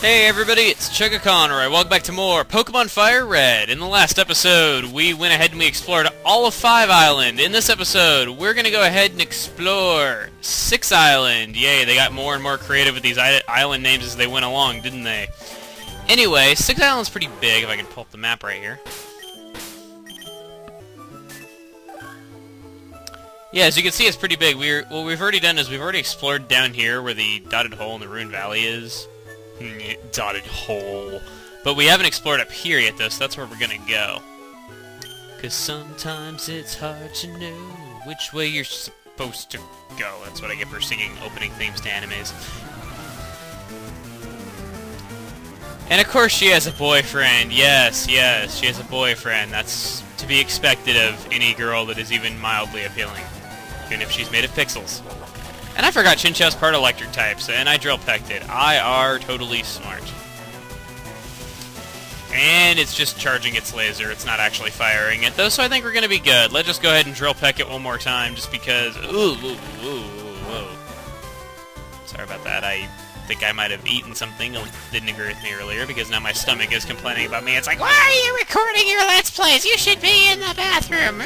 Hey everybody, it's Chugga Conroy. Welcome back to more Pokemon FireRed. In the last episode, we went ahead and we explored all of 5 Island. In this episode, we're going to go ahead and explore 6 Island. Yay, they got more and more creative with these island names as they went along, didn't they? Anyway, 6 Island's pretty big, if I can pull up the map right here. Yeah, as you can see, it's pretty big. What we've already done is we've already explored down here where the dotted hole in the Ruined Valley is. Dotted hole. But we haven't explored up here yet, though, so that's where we're gonna go. 'Cause sometimes it's hard to know which way you're supposed to go. That's what I get for singing opening themes to animes. And of course she has a boyfriend. Yes, she has a boyfriend. That's to be expected of any girl that is even mildly appealing. Even if she's made of pixels. And I forgot Chinchou's part electric types, and I drill pecked it. I are totally smart. And it's just charging its laser, it's not actually firing it, though, so I think we're gonna be good. Let's just go ahead and drill peck it one more time, just because... Ooh. Sorry about that, I think I might have eaten something that didn't agree with me earlier, because now my stomach is complaining about me. It's like, why are you recording your Let's Plays? You should be in the bathroom!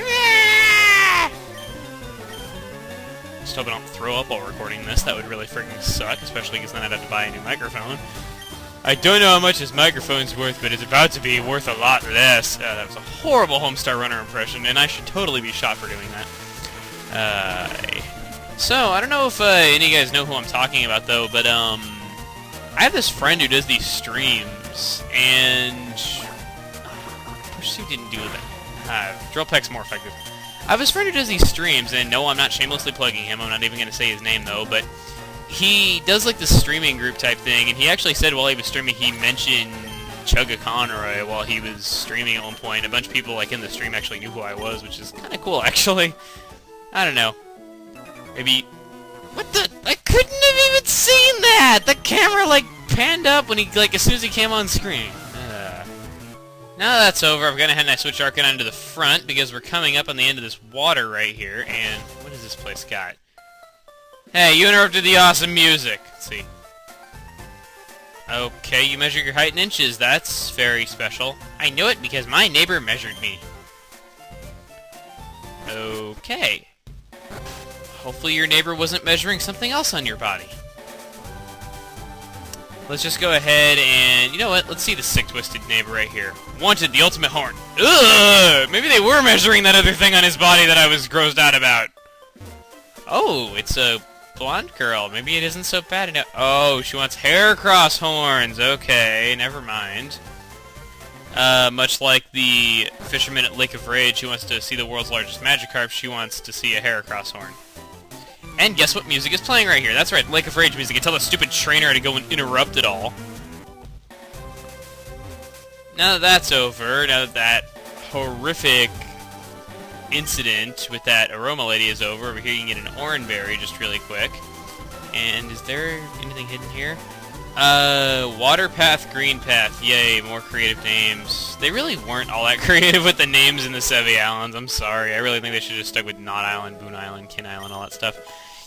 Just hope I don't throw up while recording this. That would really freaking suck, especially because then I'd have to buy a new microphone. I don't know how much this microphone's worth, but it's about to be worth a lot less. That was a horrible Homestar Runner impression, and I should totally be shot for doing that. So, I don't know if any of you guys know who I'm talking about, though, but I have this friend who does these streams, and... Pursuit didn't do that. Drill Peck's more effective. I have this friend who does these streams, and no, I'm not shamelessly plugging him, I'm not even going to say his name, though, but he does, like, this streaming group type thing, and he actually said while he was streaming, he mentioned Chugga Conroy while he was streaming at one point. A bunch of people, like, in the stream actually knew who I was, which is kind of cool, actually. I don't know. Maybe... What the... I couldn't have even seen that! The camera, like, panned up when he, like, as soon as he came on screen. Now that that's over, I'm gonna head and I switch Arcanine to the front because we're coming up on the end of this water right here, and what does this place got? Hey, you interrupted the awesome music! Let's see. Okay, you measure your height in inches. That's very special. I knew it because my neighbor measured me. Okay. Hopefully your neighbor wasn't measuring something else on your body. Let's just go ahead and... You know what? Let's see the sick-twisted neighbor right here. Wanted the ultimate horn. Ugh! Maybe they were measuring that other thing on his body that I was grossed out about. Oh, it's a blonde girl. Maybe it isn't so bad enough. Oh, she wants Heracross horns. Okay, never mind. Much like the fisherman at Lake of Rage who wants to see the world's largest Magikarp, she wants to see a Heracross horn. And guess what music is playing right here? That's right, Lake of Rage music. You tell the stupid trainer to go and interrupt it all. Now that that's over, now that that horrific incident with that Aroma Lady is over, over here you can get an Oranberry just really quick. And is there anything hidden here? Water Path, Green Path. Yay, more creative names. They really weren't all that creative with the names in the Sevi Islands. I'm sorry. I really think they should have stuck with Knot Island, Boon Island, Kin Island, all that stuff.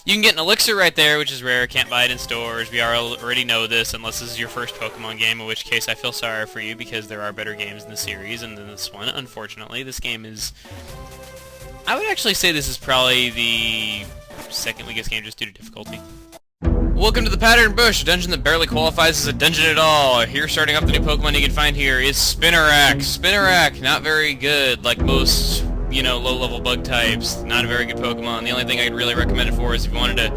You can get an elixir right there, which is rare. Can't buy it in stores. We already know this, unless this is your first Pokemon game, in which case I feel sorry for you, because there are better games in the series than this one. Unfortunately, this game is... I would actually say this is probably the second weakest game just due to difficulty. Welcome to the Pattern Bush, a dungeon that barely qualifies as a dungeon at all. Here, starting off, the new Pokemon you can find here is Spinarak. Spinarak, not very good, like most... you know, low-level bug types, not a very good Pokemon. The only thing I'd really recommend it for is if you wanted to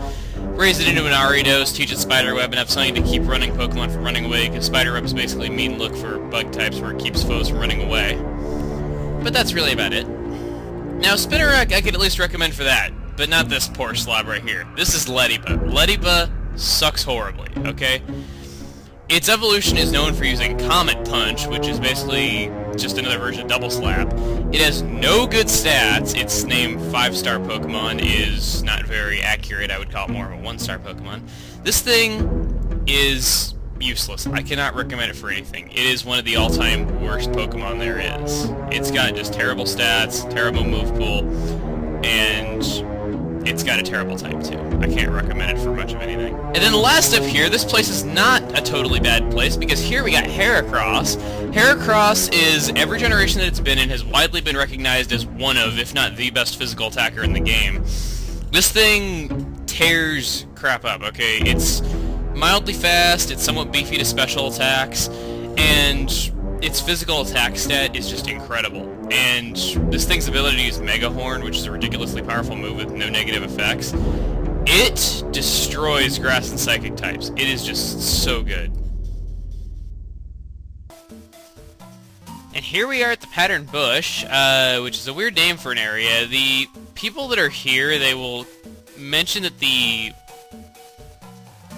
raise it into an Ariados, teach it Spider Web, and have something to keep running Pokemon from running away, because Spider Web is basically a mean look for bug types where it keeps foes from running away. But that's really about it. Now, Spinarak I could at least recommend for that, but not this poor slob right here. This is Lediba. Lediba sucks horribly, okay? Its evolution is known for using Comet Punch, which is basically just another version of Double Slap. It has no good stats. Its name 5-star Pokemon is not very accurate. I would call it more of a 1-star Pokemon. This thing is useless. I cannot recommend it for anything. It is one of the all-time worst Pokemon there is. It's got just terrible stats, terrible move pool, and it's got a terrible type too. I can't recommend it for much of anything. And then last up here, this place is not a totally bad place, because here we got Heracross. Heracross is, every generation that it's been in, has widely been recognized as one of, if not the best physical attacker in the game. This thing tears crap up, okay? It's mildly fast, it's somewhat beefy to special attacks, and its physical attack stat is just incredible. And this thing's ability to use Mega Horn, which is a ridiculously powerful move with no negative effects, it destroys grass and psychic types. It is just so good. And here we are at the Pattern Bush, which is a weird name for an area. The people that are here, they will mention that the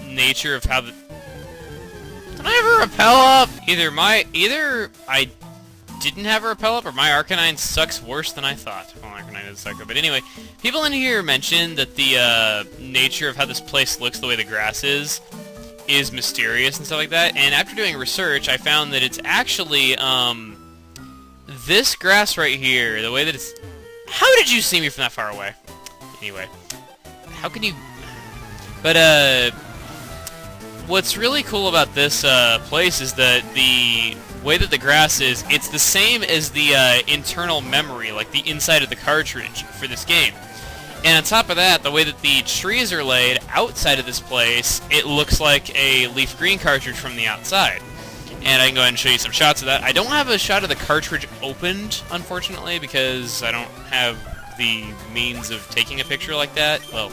nature of how the... Did I have a repel up? Either I didn't have a repel up, or my Arcanine sucks worse than I thought. Well, Arcanine doesn't suck, but anyway, people in here mentioned that the nature of how this place looks, the way the grass is mysterious and stuff like that. And after doing research, I found that it's actually this grass right here, the way that it's... How did you see me from that far away? Anyway, how can you... But what's really cool about this place is that the way that the grass is, it's the same as the internal memory, like the inside of the cartridge for this game. And on top of that, the way that the trees are laid outside of this place, it looks like a leaf green cartridge from the outside. And I can go ahead and show you some shots of that. I don't have a shot of the cartridge opened, unfortunately, because I don't have the means of taking a picture like that. Well,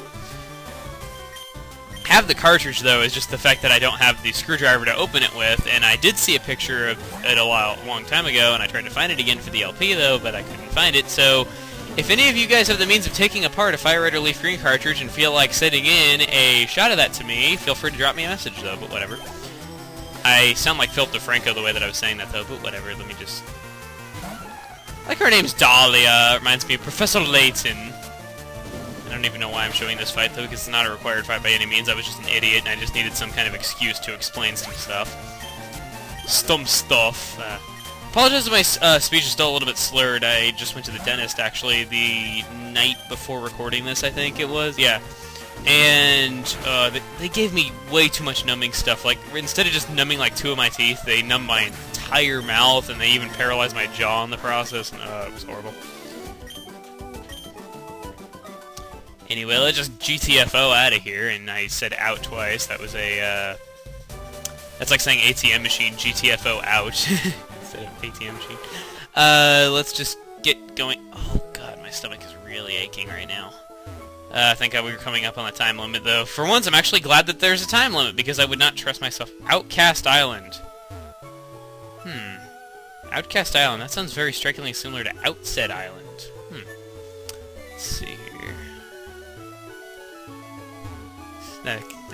have the cartridge, though, is just the fact that I don't have the screwdriver to open it with, and I did see a picture of it a long time ago, and I tried to find it again for the LP, though, but I couldn't find it. So if any of you guys have the means of taking apart a FireRed or Leaf Green cartridge and feel like sending in a shot of that to me, feel free to drop me a message, though, but whatever. I sound like Philip DeFranco the way that I was saying that, though, but whatever, let me just... Like her name's Dahlia, reminds me of Professor Layton. I don't even know why I'm showing this fight, though, because it's not a required fight by any means. I was just an idiot, and I just needed some kind of excuse to explain some stuff. Apologize if my speech is still a little bit slurred. I just went to the dentist, actually, the night before recording this, I think it was. Yeah. And they gave me way too much numbing stuff. Like, instead of just numbing like 2 of my teeth, they numbed my entire mouth, and they even paralyzed my jaw in the process, and it was horrible. Anyway, let's just GTFO out of here, and I said out twice. That was a, that's like saying ATM machine, GTFO out, instead of ATM machine. Let's just get going. Oh god, my stomach is really aching right now. I think we were coming up on the time limit, though. For once, I'm actually glad that there's a time limit, because I would not trust myself. Outcast Island. Outcast Island. That sounds very strikingly similar to Outset Island. Let's see here.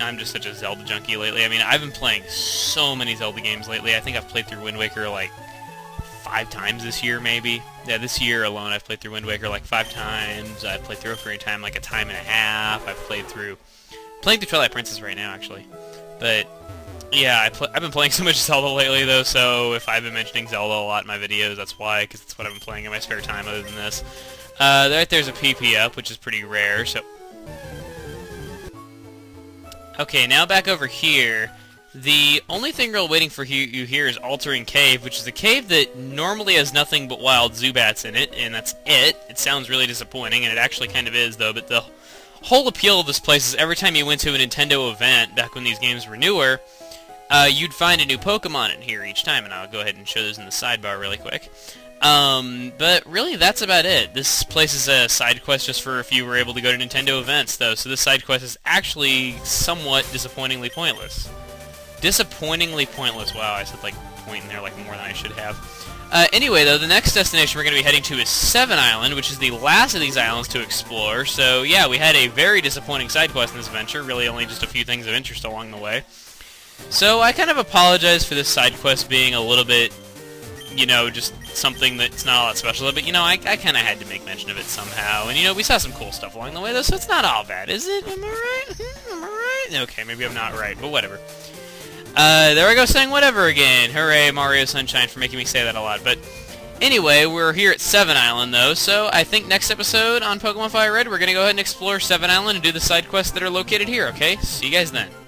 I'm just such a Zelda junkie lately. I mean, I've been playing so many Zelda games lately. I think I've played through Wind Waker like 5 times this year, maybe. Yeah, this year alone I've played through Wind Waker like 5 times. I've played through Ocarina of Time like a time and a half. I've playing through Twilight Princess right now, actually. But yeah, I've been playing so much Zelda lately, though. So if I've been mentioning Zelda a lot in my videos, that's why, because that's what I've been playing in my spare time. Other than this, right there's a PP up, which is pretty rare. So okay, now back over here. The only thing we're waiting for you here is Altering Cave, which is a cave that normally has nothing but wild Zubats in it, and that's it. It sounds really disappointing, and it actually kind of is, though, but the whole appeal of this place is every time you went to a Nintendo event, back when these games were newer, you'd find a new Pokemon in here each time, and I'll go ahead and show those in the sidebar really quick. But really, that's about it. This place is a side quest just for if you were able to go to Nintendo events, though, so this side quest is actually somewhat disappointingly pointless. Disappointingly pointless. Wow, I said, like, point in there, like, more than I should have. Anyway, though, the next destination we're going to be heading to is Seven Island, which is the last of these islands to explore. So, yeah, we had a very disappointing side quest in this adventure. Really only just a few things of interest along the way. So, I kind of apologize for this side quest being a little bit, you know, just something that's not all that special. But, you know, I kind of had to make mention of it somehow. And, you know, we saw some cool stuff along the way, though, so it's not all bad, is it? Am I right? Am I right? Okay, maybe I'm not right, but whatever. There I go saying whatever again. Hooray, Mario Sunshine, for making me say that a lot. But Anyway, we're here at 7 Island, though, so I think next episode on Pokemon FireRed, we're going to go ahead and explore 7 Island and do the side quests that are located here, okay? See you guys then.